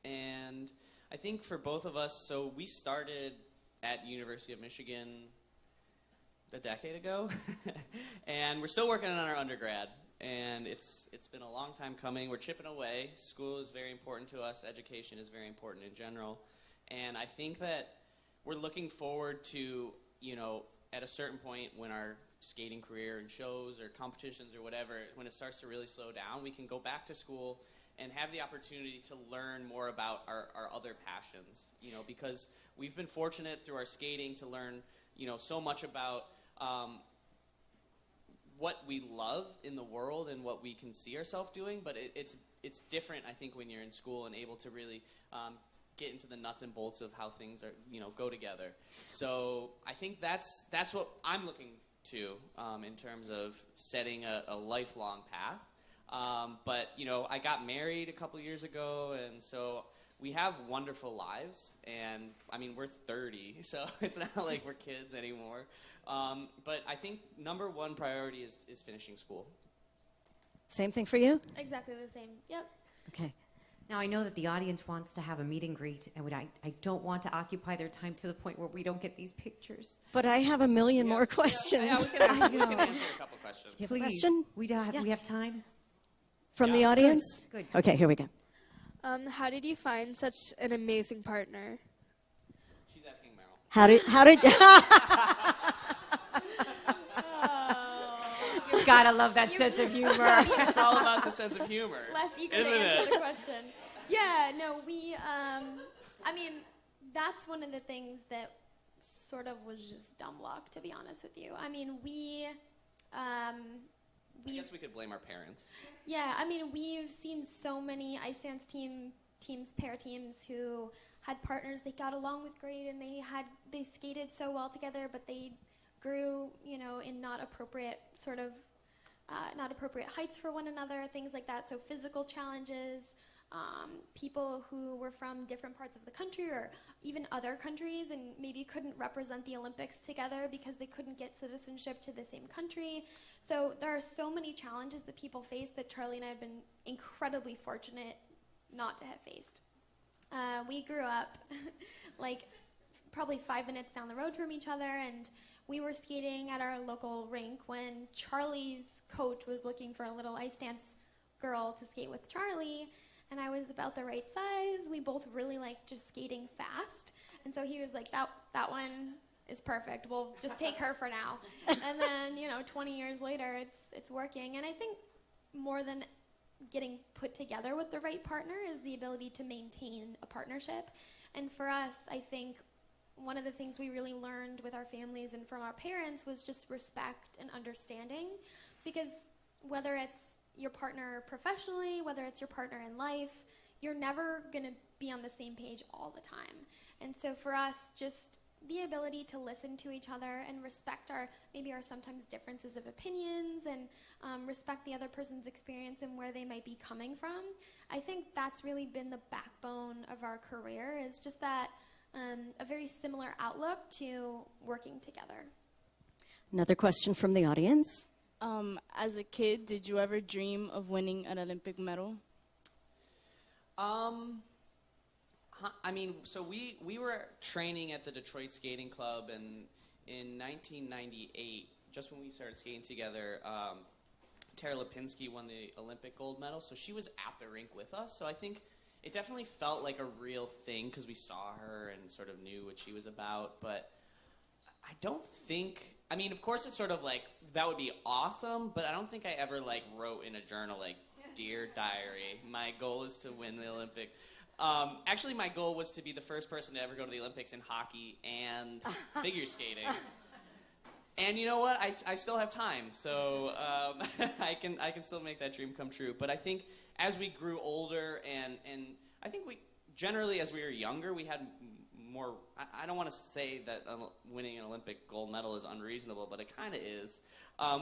And I think for both of us, so we started at University of Michigan a decade ago, and we're still working on our undergrad. And it's been a long time coming. We're chipping away. School is very important to us. Education is very important in general. And I think that we're looking forward to, at a certain point when our skating career and shows or competitions or whatever, when it starts to really slow down, we can go back to school and have the opportunity to learn more about our other passions, because we've been fortunate through our skating to learn, so much about what we love in the world and what we can see ourselves doing, but it's different, I think, when you're in school and able to really get into the nuts and bolts of how things are, go together. So I think that's what I'm looking to in terms of setting a lifelong path. But I got married a couple years ago, and so we have wonderful lives. And I mean, we're 30, so it's not like we're kids anymore. But I think number one priority is finishing school. Same thing for you? Exactly the same. Yep. Okay. Now, I know that the audience wants to have a meet and greet, and I don't want to occupy their time to the point where we don't get these pictures. But I have a million more questions. Yeah, we can answer a couple questions. You have a Please. question? We have time? From the audience? Good. Okay, here we go. How did you find such an amazing partner? She's asking Meryl. How did You gotta love that sense of humor. It's all about the sense of humor. Less eager isn't to answer it? the question. Yeah, no, we, I mean, that's one of the things that sort of was just dumb luck, to be honest with you. I mean, I guess we could blame our parents. yeah, I mean, we've seen so many ice dance teams, pair teams who had partners they got along with great, and they skated so well together, but they grew, you know, in not appropriate heights for one another, things like that. So physical challenges, people who were from different parts of the country or even other countries and maybe couldn't represent the Olympics together because they couldn't get citizenship to the same country. So there are so many challenges that people face that Charlie and I have been incredibly fortunate not to have faced. We grew up like probably 5 minutes down the road from each other, and we were skating at our local rink when Charlie's coach was looking for a little ice dance girl to skate with Charlie, and I was about the right size. We both really liked just skating fast, and so he was like, that one is perfect. We'll just take her for now. And then, you know, 20 years later, it's working. And I think more than getting put together with the right partner is the ability to maintain a partnership. And for us, I think one of the things we really learned with our families and from our parents was just respect and understanding, because whether it's your partner professionally, whether it's your partner in life, you're never going to be on the same page all the time. And so for us, just the ability to listen to each other and respect our sometimes differences of opinions, and respect the other person's experience and where they might be coming from. I think that's really been the backbone of our career, is just that a very similar outlook to working together. Another question from the audience. As a kid, did you ever dream of winning an Olympic medal? I mean, so we were training at the Detroit Skating Club, and in 1998, just when we started skating together, Tara Lipinski won the Olympic gold medal, so she was at the rink with us. So I think it definitely felt like a real thing because we saw her and sort of knew what she was about. But I don't think, I mean, of course it's sort of like, that would be awesome, but I don't think I ever like wrote in a journal like, "Dear Diary, my goal is to win the Olympic." Actually, my goal was to be the first person to ever go to the Olympics in hockey and figure skating. And you know what? I still have time, so I can still make that dream come true. But I think as we grew older, and I think we generally, as we were younger, we had more. I don't want to say that winning an Olympic gold medal is unreasonable, but it kind of is.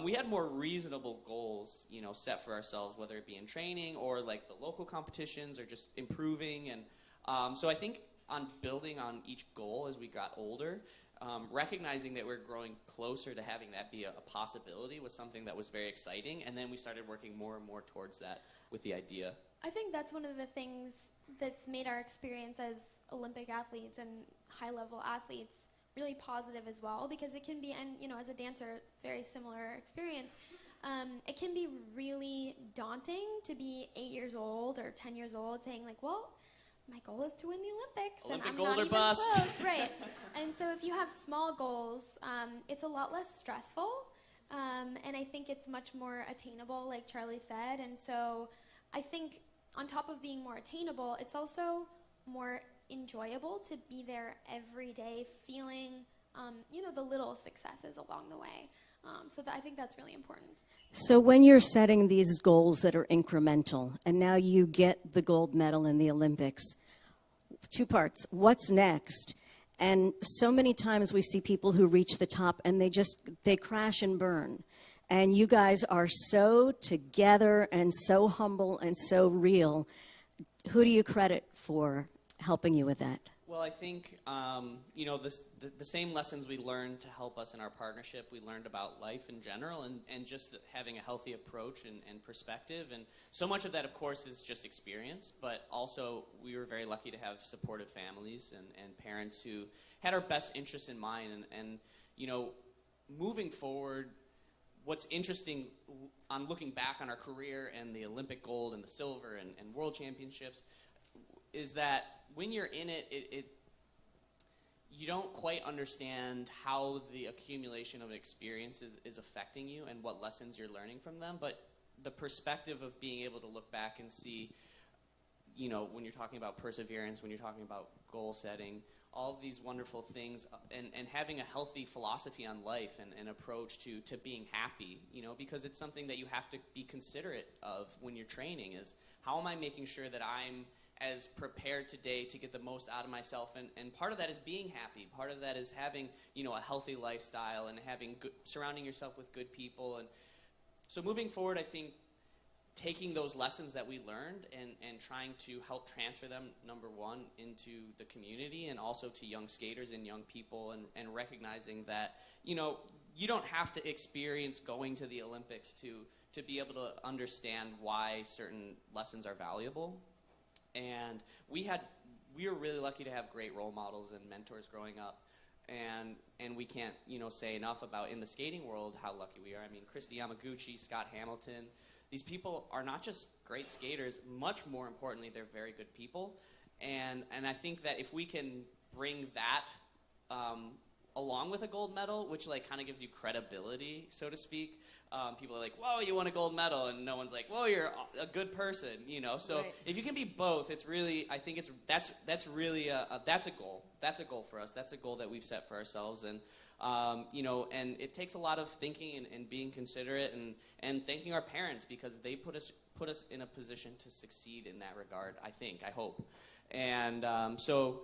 We had more reasonable goals, you know, set for ourselves, whether it be in training or like the local competitions or just improving. And so I think on building on each goal as we got older, recognizing that we're growing closer to having that be a possibility was something that was very exciting. And then we started working more and more towards that with the idea. I think that's one of the things that's made our experience as Olympic athletes and high-level athletes really positive as well, because it can be, and you know, as a dancer, very similar experience. It can be really daunting to be 8 years old or 10 years old saying like, well, my goal is to win the Olympics, Olympic and I'm gold not or even bust. close, right? And so if you have small goals, it's a lot less stressful, and I think it's much more attainable, like Charlie said. And so I think on top of being more attainable, it's also more enjoyable to be there every day, feeling, you know, the little successes along the way. So I think that's really important. So when you're setting these goals that are incremental, and now you get the gold medal in the Olympics, two parts. What's next? And so many times we see people who reach the top and they crash and burn. And you guys are so together and so humble and so real. Who do you credit for helping you with that? Well, I think, the same lessons we learned to help us in our partnership, we learned about life in general and just having a healthy approach and perspective. And so much of that, of course, is just experience, but also we were very lucky to have supportive families and parents who had our best interests in mind. And moving forward, what's interesting on looking back on our career and the Olympic gold and the silver and world championships is that when you're in it, you don't quite understand how the accumulation of experiences is affecting you and what lessons you're learning from them. But the perspective of being able to look back and see, when you're talking about perseverance, when you're talking about goal setting, all of these wonderful things, and having a healthy philosophy on life and approach to being happy, because it's something that you have to be considerate of when you're training is, how am I making sure that I'm as prepared today to get the most out of myself? And part of that is being happy. Part of that is having, a healthy lifestyle and surrounding yourself with good people. And so moving forward, I think taking those lessons that we learned and trying to help transfer them, number one, into the community and also to young skaters and young people, and recognizing that, you don't have to experience going to the Olympics to be able to understand why certain lessons are valuable. And we were really lucky to have great role models and mentors growing up. And we can't, say enough about, in the skating world, how lucky we are. I mean, Christy Yamaguchi, Scott Hamilton, these people are not just great skaters. Much more importantly, they're very good people. And I think that if we can bring that along with a gold medal, which kind of gives you credibility, so to speak. People are like, whoa, you won a gold medal, and no one's like, whoa, you're a good person, So right. If you can be both, it's really, I think that's really that's a goal. That's a goal for us. That's a goal that we've set for ourselves, and and it takes a lot of thinking and being considerate and thanking our parents, because they put us in a position to succeed in that regard. I hope, and so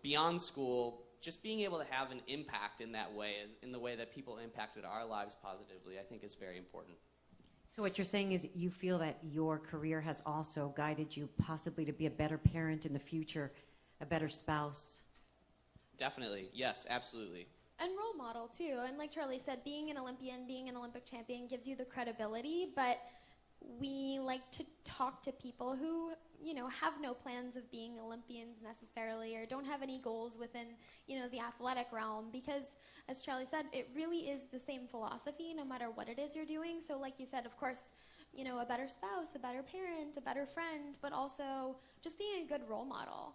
beyond school, just being able to have an impact in that way, in the way that people impacted our lives positively, I think is very important. So what you're saying is you feel that your career has also guided you possibly to be a better parent in the future, a better spouse. Definitely, yes, absolutely. And role model too. And like Charlie said, being an Olympian, being an Olympic champion gives you the credibility, but we like to talk to people who, have no plans of being Olympians necessarily, or don't have any goals within, the athletic realm, because as Charlie said, it really is the same philosophy no matter what it is you're doing. So like you said, of course, a better spouse, a better parent, a better friend, but also just being a good role model.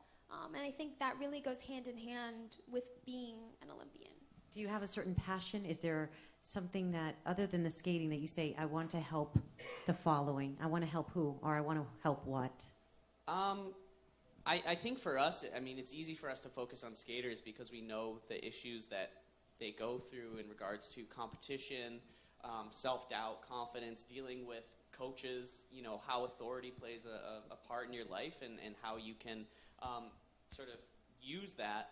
And I think that really goes hand in hand with being an Olympian. Do you have a certain passion? Is there something that, other than the skating, that you say, I want to help the following? I want to help who? Or I want to help what? I think for us, it's easy for us to focus on skaters because we know the issues that they go through in regards to competition, self-doubt, confidence, dealing with coaches, how authority plays a part in your life, and how you can sort of use that.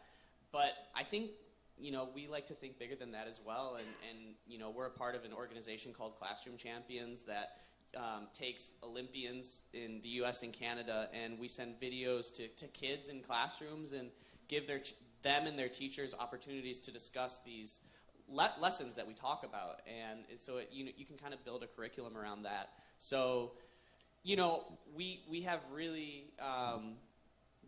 But I think, we like to think bigger than that as well, and we're a part of an organization called Classroom Champions that takes Olympians in the U.S. and Canada, and we send videos to kids in classrooms and give them and their teachers opportunities to discuss these lessons that we talk about, and so you can kind of build a curriculum around that. So, we have really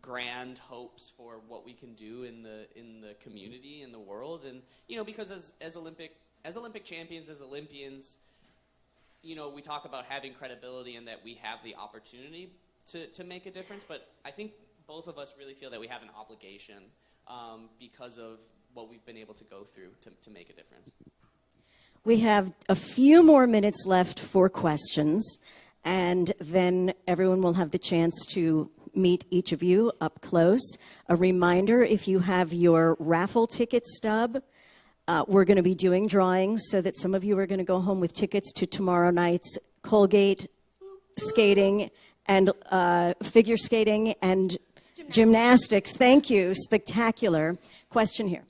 grand hopes for what we can do in the community, in the world, and because as Olympic champions, as Olympians, we talk about having credibility and that we have the opportunity to make a difference, but I think both of us really feel that we have an obligation because of what we've been able to go through to make a difference. We have a few more minutes left for questions, and then everyone will have the chance to meet each of you up close. A reminder, if you have your raffle ticket stub, we're going to be doing drawings so that some of you are going to go home with tickets to tomorrow night's Colgate skating and figure skating and gymnastics. Thank you. Spectacular. Question here.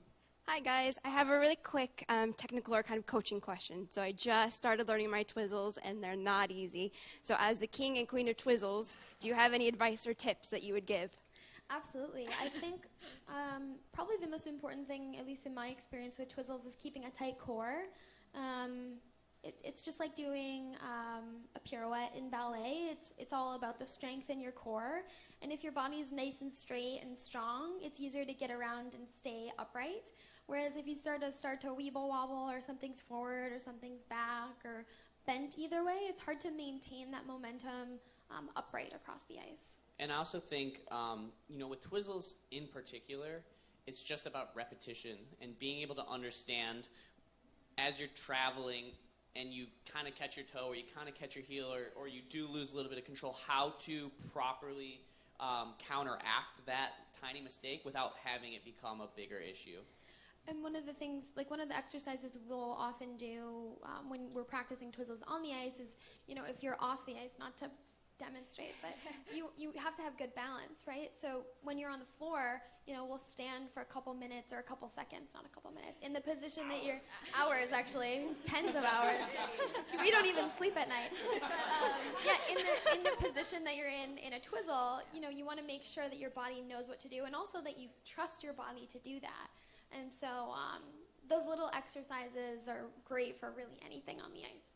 Hi, guys. I have a really quick technical or kind of coaching question. So I just started learning my twizzles, and they're not easy. So as the king and queen of twizzles, do you have any advice or tips that you would give? Absolutely. I think probably the most important thing, at least in my experience with twizzles, is keeping a tight core. It's just like doing a pirouette in ballet. It's all about the strength in your core. And if your body is nice and straight and strong, it's easier to get around and stay upright. Whereas if you start to weeble wobble, or something's forward or something's back or bent either way, it's hard to maintain that momentum upright across the ice. And I also think, with twizzles in particular, it's just about repetition and being able to understand as you're traveling and you kind of catch your toe or you kind of catch your heel or you do lose a little bit of control, how to properly counteract that tiny mistake without having it become a bigger issue. And one of the things, like one of the exercises we'll often do when we're practicing twizzles on the ice is, if you're off the ice, not to demonstrate, but you have to have good balance, right? So when you're on the floor, we'll stand for a couple minutes or a couple seconds, not a couple minutes, in the position that you're, hours actually, tens of hours. We don't even sleep at night. But, in the position that you're in a twizzle, you want to make sure that your body knows what to do and also that you trust your body to do that. And so those little exercises are great for really anything on the ice.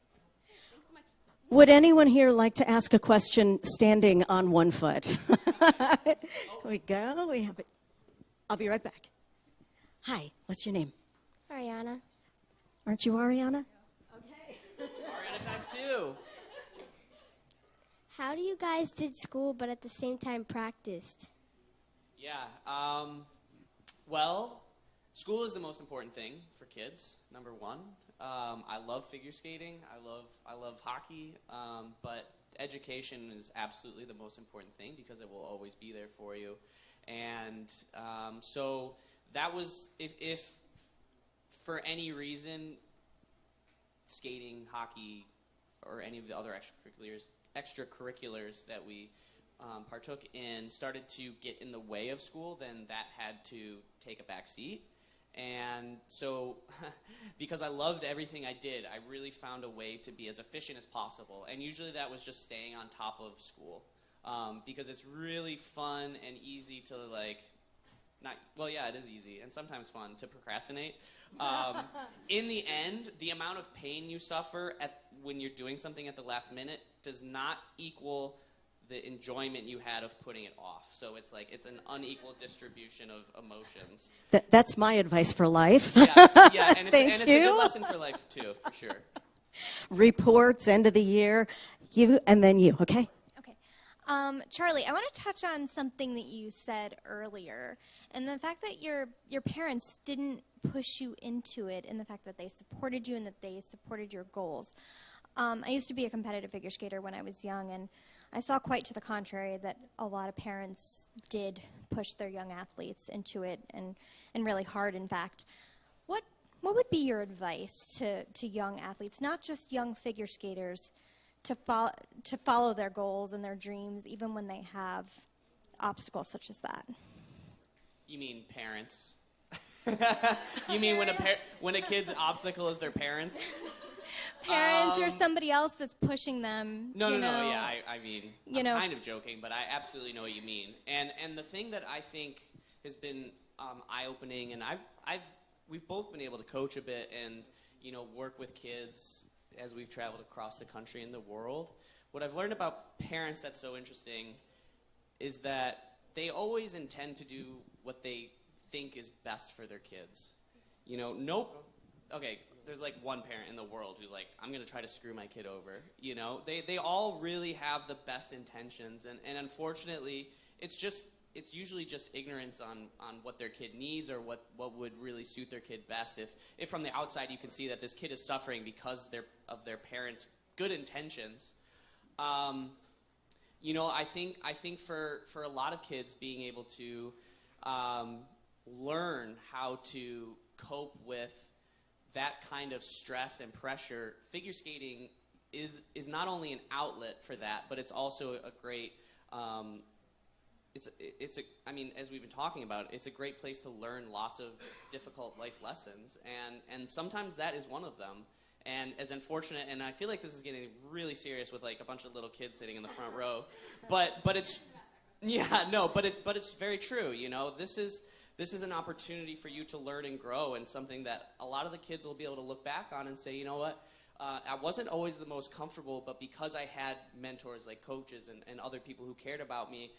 Would anyone here like to ask a question standing on one foot? Here we go. We have it. I'll be right back. Hi, what's your name? Ariana. Aren't you Ariana? Okay. Ariana times 2. How do you guys did school but at the same time practiced? Yeah. Well, school is the most important thing for kids, number one. I love figure skating. I love hockey. But education is absolutely the most important thing because it will always be there for you. And so that was, if for any reason, skating, hockey, or any of the other extracurriculars that we partook in started to get in the way of school, then that had to take a back seat. And so, because I loved everything I did, I really found a way to be as efficient as possible. And usually that was just staying on top of school. Because it's really fun and easy to it is easy and sometimes fun to procrastinate. In the end, the amount of pain you suffer when you're doing something at the last minute does not equal the enjoyment you had of putting it off. So it's an unequal distribution of emotions. That's my advice for life. Yes, yeah, and it's a good lesson for life too, for sure. Reports, end of the year, you and then you, okay? Okay. Charlie, I want to touch on something that you said earlier, and the fact that your parents didn't push you into it, and the fact that they supported you and that they supported your goals. I used to be a competitive figure skater when I was young, and I saw quite to the contrary that a lot of parents did push their young athletes into it, and really hard, in fact. What would be your advice to young athletes, not just young figure skaters, to follow their goals and their dreams, even when they have obstacles such as that? You mean parents? You mean when a kid's obstacle is their parents? Parents or somebody else that's pushing them. No, yeah, I mean, I'm kind of joking, but I absolutely know what you mean. And the thing that I think has been eye-opening, and we've both been able to coach a bit and, work with kids as we've traveled across the country and the world. What I've learned about parents that's so interesting is that they always intend to do what they think is best for their kids. Okay, there's like one parent in the world who's like, I'm going to try to screw my kid over. They all really have the best intentions, and unfortunately, it's usually just ignorance on what their kid needs or what would really suit their kid best. If from the outside you can see that this kid is suffering because of their parents' good intentions, I think for a lot of kids being able to learn how to cope with that kind of stress and pressure, figure skating is not only an outlet for that, but it's also a great as we've been talking about, it's a great place to learn lots of difficult life lessons, and sometimes that is one of them. And as unfortunate, and I feel like this is getting really serious with like a bunch of little kids sitting in the front row, but it's Yeah, no, but it's very true. You know, this is an opportunity for you to learn and grow, and something that a lot of the kids will be able to look back on and say, you know what, I wasn't always the most comfortable, but because I had mentors like coaches and other people who cared about me,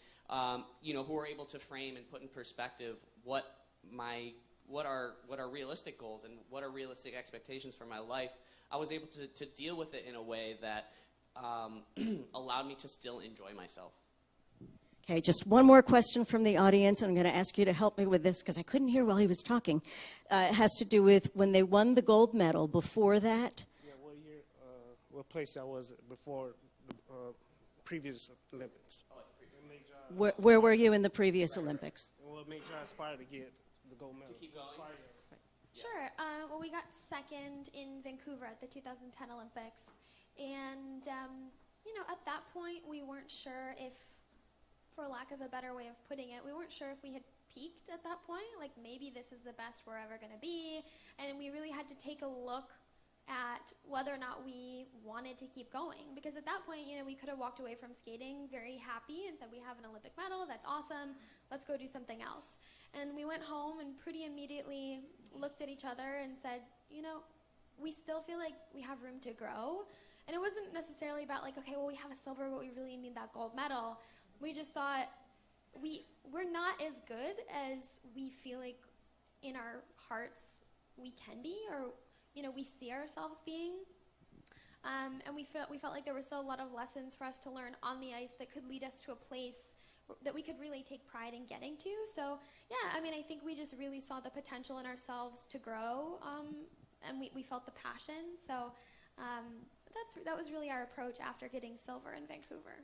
you know, who were able to frame and put in perspective what are realistic goals and what are realistic expectations for my life, I was able to deal with it in a way that allowed me to still enjoy myself. Okay, just one more question from the audience, and I'm going to ask you to help me with this because I couldn't hear while he was talking. It has to do with when they won the gold medal. Before that? Yeah, what place that was before the previous Olympics. Where were you in the previous Olympics? And what made you aspire to get the gold medal? To keep going? Sure. Well, we got second in Vancouver at the 2010 Olympics. And, you know, at that point, we weren't sure if, for lack of a better way of putting it, we weren't sure if we had peaked at that point. Like, maybe this is the best we're ever going to be. And we really had to take a look at whether or not we wanted to keep going. Because at that point, you know, we could have walked away from skating very happy and said, we have an Olympic medal, that's awesome, let's go do something else. And we went home and pretty immediately looked at each other and said, you know, we still feel like we have room to grow. And it wasn't necessarily about like, okay, well, we have a silver, but we really need that gold medal. We just thought we're not as good as we feel like in our hearts we can be, or you know, we see ourselves being. And we felt like there were still a lot of lessons for us to learn on the ice that could lead us to a place that we could really take pride in getting to. So yeah, I mean, I think we just really saw the potential in ourselves to grow, and we felt the passion. So that was really our approach after getting silver in Vancouver.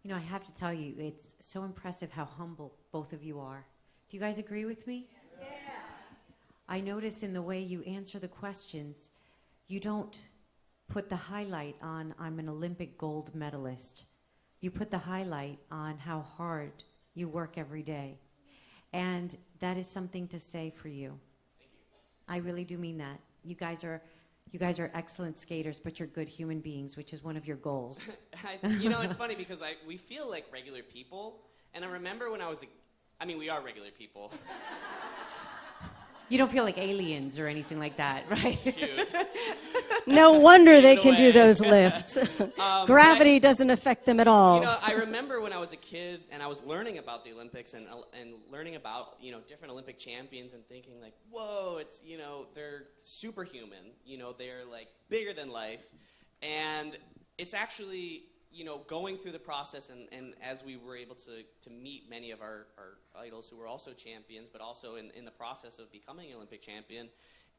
You know, I have to tell you, it's so impressive how humble both of you are. Do you guys agree with me? Yeah. I notice in the way you answer the questions, you don't put the highlight on, I'm an Olympic gold medalist. You put the highlight on how hard you work every day. And that is something to say for you. Thank you. I really do mean that. You guys are excellent skaters, but you're good human beings, which is one of your goals. You know, it's funny because we feel like regular people. And I remember when we are regular people. You don't feel like aliens or anything like that, right? Shoot. No wonder they can do those lifts. Gravity doesn't affect them at all. You know, I remember when I was a kid and I was learning about the Olympics and learning about, you know, different Olympic champions and thinking like, whoa, it's, you know, they're superhuman. You know, they're like bigger than life. And it's actually, you know, going through the process and as we were able to meet many of our idols who were also champions, but also in the process of becoming an Olympic champion,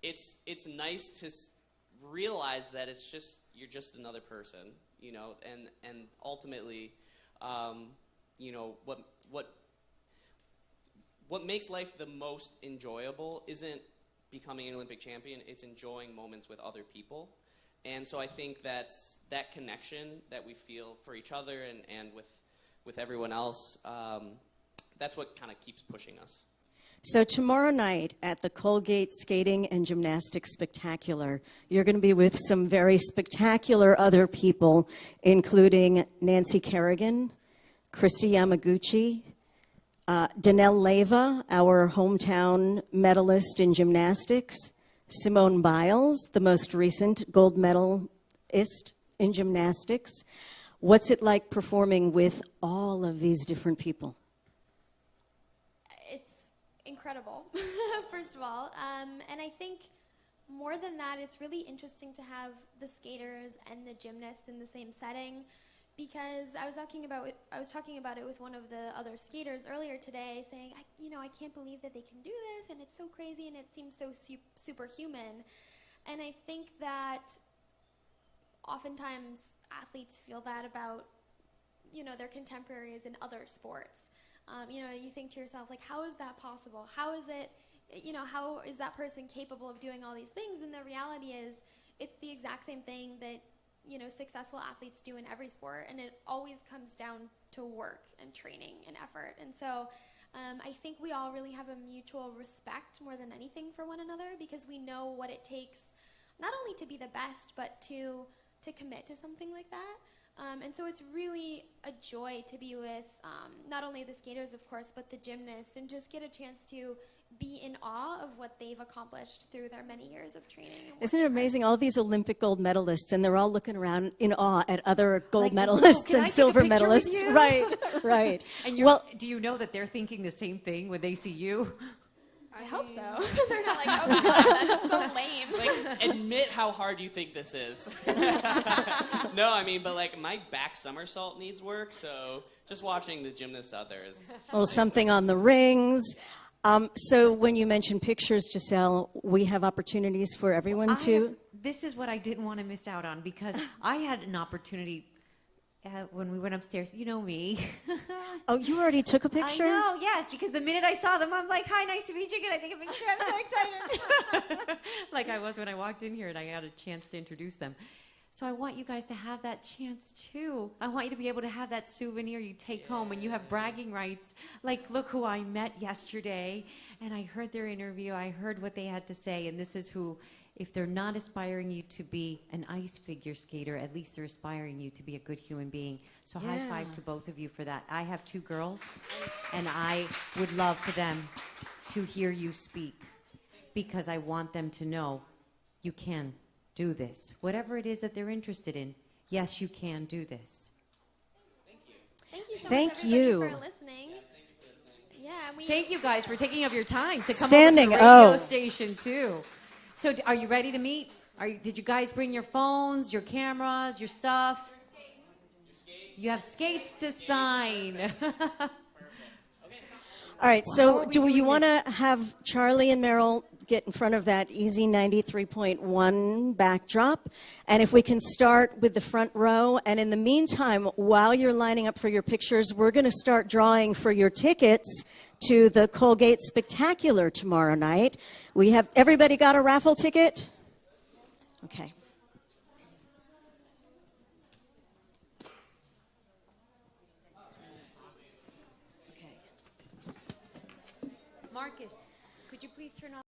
it's nice to realize that you're just another person, you know, and ultimately, you know, what makes life the most enjoyable isn't becoming an Olympic champion, it's enjoying moments with other people. And so I think that's that connection that we feel for each other and with everyone else, that's what kind of keeps pushing us. So tomorrow night at the Colgate Skating and Gymnastics Spectacular, you're going to be with some very spectacular other people, including Nancy Kerrigan, Christy Yamaguchi, Danelle Leyva, our hometown medalist in gymnastics, Simone Biles, the most recent gold medalist in gymnastics. What's it like performing with all of these different people? It's incredible, first of all. And I think more than that, it's really interesting to have the skaters and the gymnasts in the same setting, because I was talking about it with one of the other skaters earlier today, saying, I can't believe that they can do this, and it's so crazy, and it seems so superhuman. And I think that oftentimes athletes feel that about, you know, their contemporaries in other sports. You know, you think to yourself, like, how is that possible? How is it, you know, how is that person capable of doing all these things? And the reality is, it's the exact same thing that, you know, successful athletes do in every sport, and it always comes down to work and training and effort. And so I think we all really have a mutual respect more than anything for one another, because we know what it takes not only to be the best, but to commit to something like that. And so it's really a joy to be with not only the skaters, of course, but the gymnasts, and just get a chance to be in awe of what they've accomplished through their many years of training. Isn't it amazing? All these Olympic gold medalists, and they're all looking around in awe at other gold medalists and silver medalists. Right, right. And do you know that they're thinking the same thing when they see you? I hope so. They're not like, oh my God, that's so lame. Like, admit how hard you think this is. No, I mean, but like my back somersault needs work, so just watching the gymnasts out there is. Well, something on the rings. So when you mention pictures, Giselle, we have opportunities for everyone to. This is what I didn't want to miss out on, because I had an opportunity when we went upstairs. You know me. Oh, you already took a picture? I know, yes, because the minute I saw them, I'm like, hi, nice to meet you. Can I take a picture? I'm so excited. Like I was when I walked in here and I had a chance to introduce them. So I want you guys to have that chance too. I want you to be able to have that souvenir you take home, and you have bragging rights. Like, look who I met yesterday, and I heard their interview. I heard what they had to say, and this is who, if they're not aspiring you to be an ice figure skater, at least they're aspiring you to be a good human being. So high five to both of you for that. I have 2 girls, and I would love for them to hear you speak, because I want them to know you can do this. Whatever it is that they're interested in, yes, you can do this. Thank you so Thank much, you. everybody, for listening. Yeah, Thank you guys for taking up your time to come Standing, over to the radio oh. station too. So are you ready to meet? Did you guys bring your phones, your cameras, your stuff? You have skates to sign. All right, so do you want to have Charlie and Meryl get in front of that easy 93.1 backdrop? And if we can start with the front row. And in the meantime, while you're lining up for your pictures, we're going to start drawing for your tickets to the Colgate Spectacular tomorrow night. We have, everybody got a raffle ticket? Okay. Marcus, could you please turn off